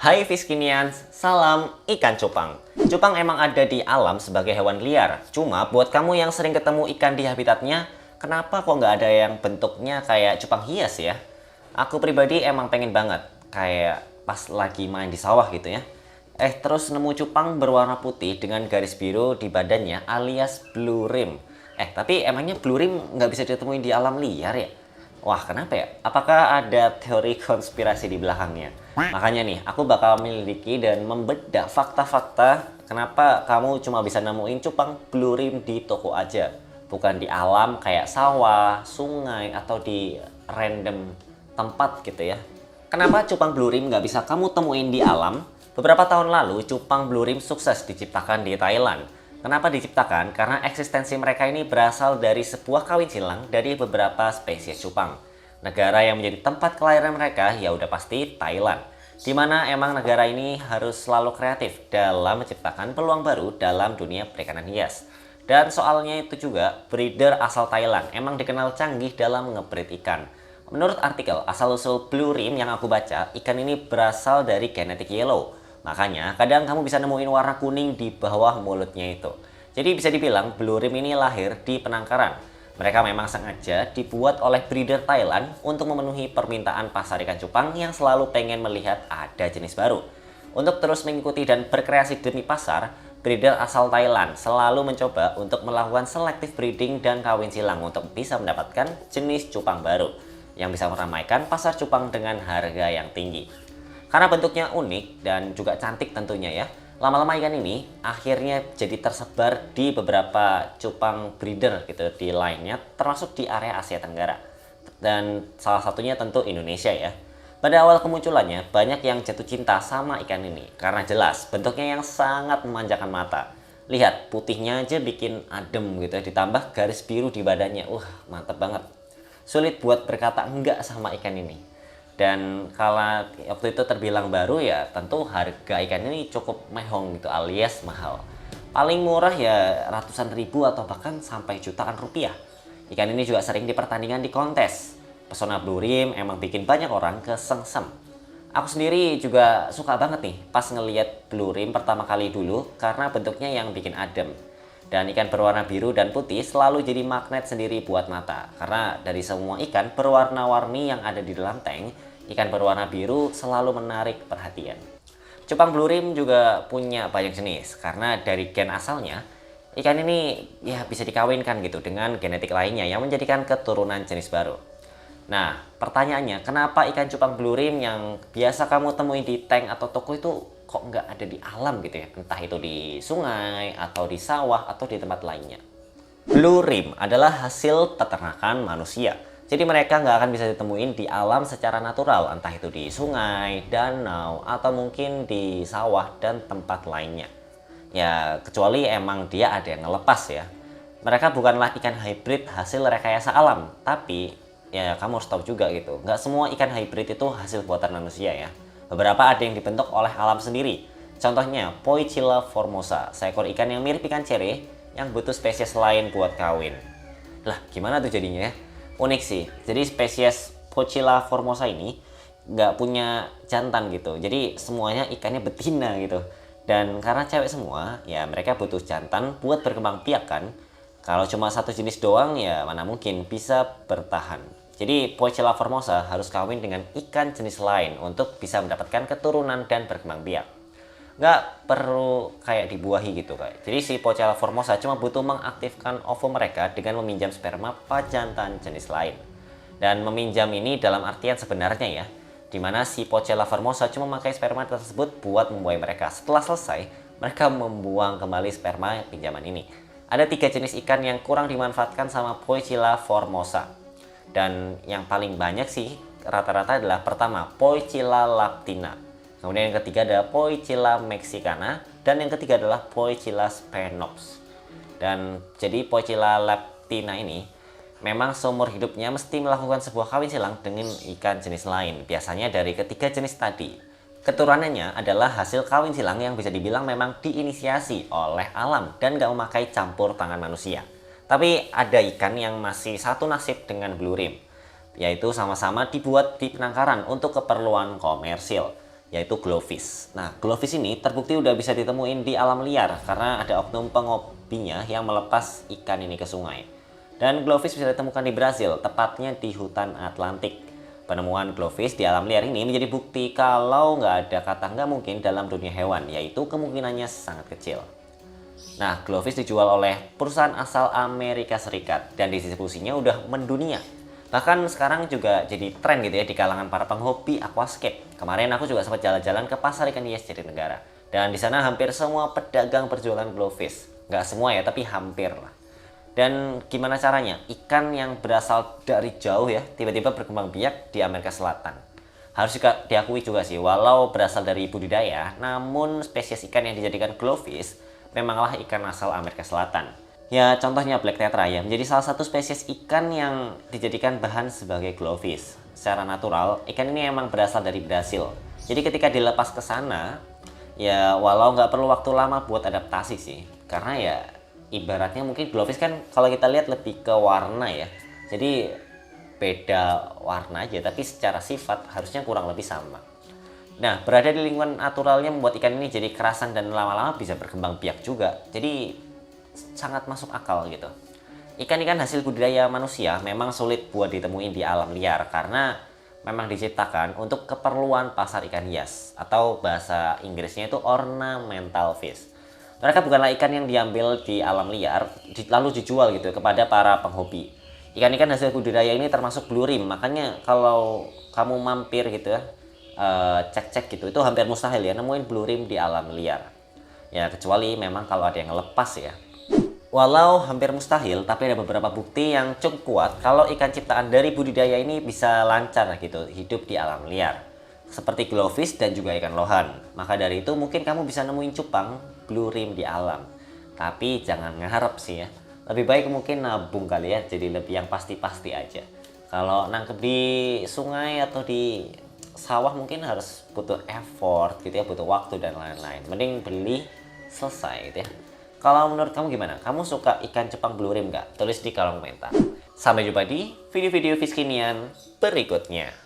Hai Fiskinians, salam ikan cupang. Cupang emang ada di alam sebagai hewan liar. Cuma buat kamu yang sering ketemu ikan di habitatnya, kenapa kok nggak ada yang bentuknya kayak cupang hias ya? Aku pribadi emang pengen banget, kayak pas lagi main di sawah gitu ya. Terus nemu cupang berwarna putih dengan garis biru di badannya alias blue rim. Tapi emangnya blue rim nggak bisa ditemuin di alam liar ya? Wah, kenapa ya? Apakah ada teori konspirasi di belakangnya? Makanya nih, aku bakal menyelidiki dan membedah fakta-fakta kenapa kamu cuma bisa nemuin cupang blue rim di toko aja. Bukan di alam kayak sawah, sungai, atau di random tempat gitu ya. Kenapa cupang blue rim nggak bisa kamu temuin di alam? Beberapa tahun lalu, cupang blue rim sukses diciptakan di Thailand. Kenapa diciptakan? Karena eksistensi mereka ini berasal dari sebuah kawin silang dari beberapa spesies cupang. Negara yang menjadi tempat kelahiran mereka ya udah pasti Thailand. Dimana emang negara ini harus selalu kreatif dalam menciptakan peluang baru dalam dunia perikanan hias. Dan soalnya itu juga, breeder asal Thailand emang dikenal canggih dalam ngebreed ikan. Menurut artikel asal-usul blue rim yang aku baca, ikan ini berasal dari genetik yellow. Makanya kadang kamu bisa nemuin warna kuning di bawah mulutnya itu. Jadi bisa dibilang blue rim ini lahir di penangkaran. Mereka memang sengaja dibuat oleh breeder Thailand untuk memenuhi permintaan pasar ikan cupang yang selalu pengen melihat ada jenis baru. Untuk terus mengikuti dan berkreasi demi pasar, breeder asal Thailand selalu mencoba untuk melakukan selective breeding dan kawin silang untuk bisa mendapatkan jenis cupang baru yang bisa meramaikan pasar cupang dengan harga yang tinggi. Karena bentuknya unik dan juga cantik tentunya ya, lama-lama ikan ini akhirnya jadi tersebar di beberapa cupang breeder gitu di lainnya, termasuk di area Asia Tenggara. Dan salah satunya tentu Indonesia ya. Pada awal kemunculannya, banyak yang jatuh cinta sama ikan ini karena jelas bentuknya yang sangat memanjakan mata. Lihat, putihnya aja bikin adem gitu ya, ditambah garis biru di badannya. Mantep banget. Sulit buat berkata enggak sama ikan ini. Dan kalau waktu itu terbilang baru ya tentu harga ikan ini cukup mehong gitu alias mahal. Paling murah ya ratusan ribu atau bahkan sampai jutaan rupiah. Ikan ini juga sering dipertandingkan di kontes. Pesona blue rim emang bikin banyak orang kesengsem. Aku sendiri juga suka banget nih pas ngeliat blue rim pertama kali dulu karena bentuknya yang bikin adem. Dan ikan berwarna biru dan putih selalu jadi magnet sendiri buat mata. Karena dari semua ikan berwarna-warni yang ada di dalam tank, ikan berwarna biru selalu menarik perhatian. Cupang blue rim juga punya banyak jenis. Karena dari gen asalnya, ikan ini ya bisa dikawinkan gitu dengan genetik lainnya yang menjadikan keturunan jenis baru. Nah, pertanyaannya, kenapa ikan cupang blue rim yang biasa kamu temui di tank atau toko itu kok nggak ada di alam gitu ya? Entah itu di sungai, atau di sawah, atau di tempat lainnya. Blue rim adalah hasil peternakan manusia. Jadi mereka nggak akan bisa ditemuin di alam secara natural, entah itu di sungai, danau, atau mungkin di sawah dan tempat lainnya. Ya, kecuali emang dia ada yang ngelepas ya. Mereka bukanlah ikan hybrid hasil rekayasa alam, tapi ya kamu harus tahu juga gitu, nggak semua ikan hybrid itu hasil buatan manusia ya. Beberapa ada yang dibentuk oleh alam sendiri. Contohnya Poichila formosa, seekor ikan yang mirip ikan cere yang butuh spesies lain buat kawin. Lah gimana tuh jadinya ya? Unik sih. Jadi spesies Poichila formosa ini nggak punya jantan gitu. Jadi semuanya ikannya betina gitu. Dan karena cewek semua, ya mereka butuh jantan buat berkembang biak kan. Kalau cuma satu jenis doang ya mana mungkin bisa bertahan. Jadi Poichila formosa harus kawin dengan ikan jenis lain untuk bisa mendapatkan keturunan dan berkembang biak. Nggak perlu kayak dibuahi gitu kayak. Jadi si Poichila formosa cuma butuh mengaktifkan ovum mereka dengan meminjam sperma jantan jenis lain. Dan meminjam ini dalam artian sebenarnya ya, dimana si Poichila formosa cuma memakai sperma tersebut buat membuahi mereka. Setelah selesai, mereka membuang kembali sperma pinjaman ini. Ada 3 jenis ikan yang kurang dimanfaatkan sama Poichila formosa. Dan yang paling banyak sih rata-rata adalah pertama Poichila lactina, kemudian yang ketiga adalah Poichila mexicana, dan yang ketiga adalah Poichila spenops. Dan jadi Poichila lactina ini memang seumur hidupnya mesti melakukan sebuah kawin silang dengan ikan jenis lain, biasanya dari ketiga jenis tadi. Keturunannya adalah hasil kawin silang yang bisa dibilang memang diinisiasi oleh alam dan gak memakai campur tangan manusia. Tapi ada ikan yang masih satu nasib dengan blue rim, yaitu sama-sama dibuat di penangkaran untuk keperluan komersil, yaitu glowfish. Nah, glowfish ini terbukti udah bisa ditemuin di alam liar karena ada oknum penghobinya yang melepas ikan ini ke sungai. Dan glowfish bisa ditemukan di Brasil, tepatnya di hutan Atlantik. Penemuan glowfish di alam liar ini menjadi bukti kalau nggak ada kata nggak mungkin dalam dunia hewan, yaitu kemungkinannya sangat kecil. Nah, glowfish dijual oleh perusahaan asal Amerika Serikat dan distribusinya udah mendunia. Bahkan sekarang juga jadi tren gitu ya di kalangan para penghobi aquascape. Kemarin aku juga sempat jalan-jalan ke pasar ikan hias Jatinegara. Dan di sana hampir semua pedagang berjualan glowfish. Nggak semua ya, tapi hampir lah. Dan gimana caranya? Ikan yang berasal dari jauh ya, tiba-tiba berkembang biak di Amerika Selatan. Harus juga diakui juga sih, walau berasal dari budidaya, namun spesies ikan yang dijadikan glowfish memanglah ikan asal Amerika Selatan. Ya, contohnya Black Tetra ya, menjadi salah satu spesies ikan yang dijadikan bahan sebagai glowfish. Secara natural, ikan ini emang berasal dari Brasil. Jadi ketika dilepas ke sana, ya walau nggak perlu waktu lama buat adaptasi sih. Karena ya ibaratnya mungkin glowfish kan kalau kita lihat lebih ke warna ya. Jadi beda warna aja, tapi secara sifat harusnya kurang lebih sama. Nah, berada di lingkungan naturalnya membuat ikan ini jadi kerasan dan lama-lama bisa berkembang biak juga. Jadi sangat masuk akal gitu. Ikan-ikan hasil budidaya manusia memang sulit buat ditemuin di alam liar karena memang diciptakan untuk keperluan pasar ikan hias atau bahasa Inggrisnya itu ornamental fish. Mereka bukanlah ikan yang diambil di alam liar lalu dijual gitu kepada para penghobi. Ikan-ikan hasil budidaya ini termasuk blue rim, makanya kalau kamu mampir gitu ya, cek-cek gitu, itu hampir mustahil ya nemuin blue rim di alam liar. Ya kecuali memang kalau ada yang lepas ya. Walau hampir mustahil, tapi ada beberapa bukti yang cukup kuat kalau ikan ciptaan dari budidaya ini bisa lancar gitu hidup di alam liar. Seperti glowfish dan juga ikan lohan. Maka dari itu mungkin kamu bisa nemuin cupang blue rim di alam. Tapi jangan ngarep sih ya. Lebih baik mungkin nabung kali ya, jadi lebih yang pasti-pasti aja. Kalau nangkep di sungai atau di sawah mungkin harus butuh effort gitu ya, butuh waktu dan lain-lain. Mending beli selesai gitu ya. Kalau menurut kamu gimana? Kamu suka ikan cupang blue rim nggak? Tulis di kolom komentar. Sampai jumpa di video-video fish kinian berikutnya.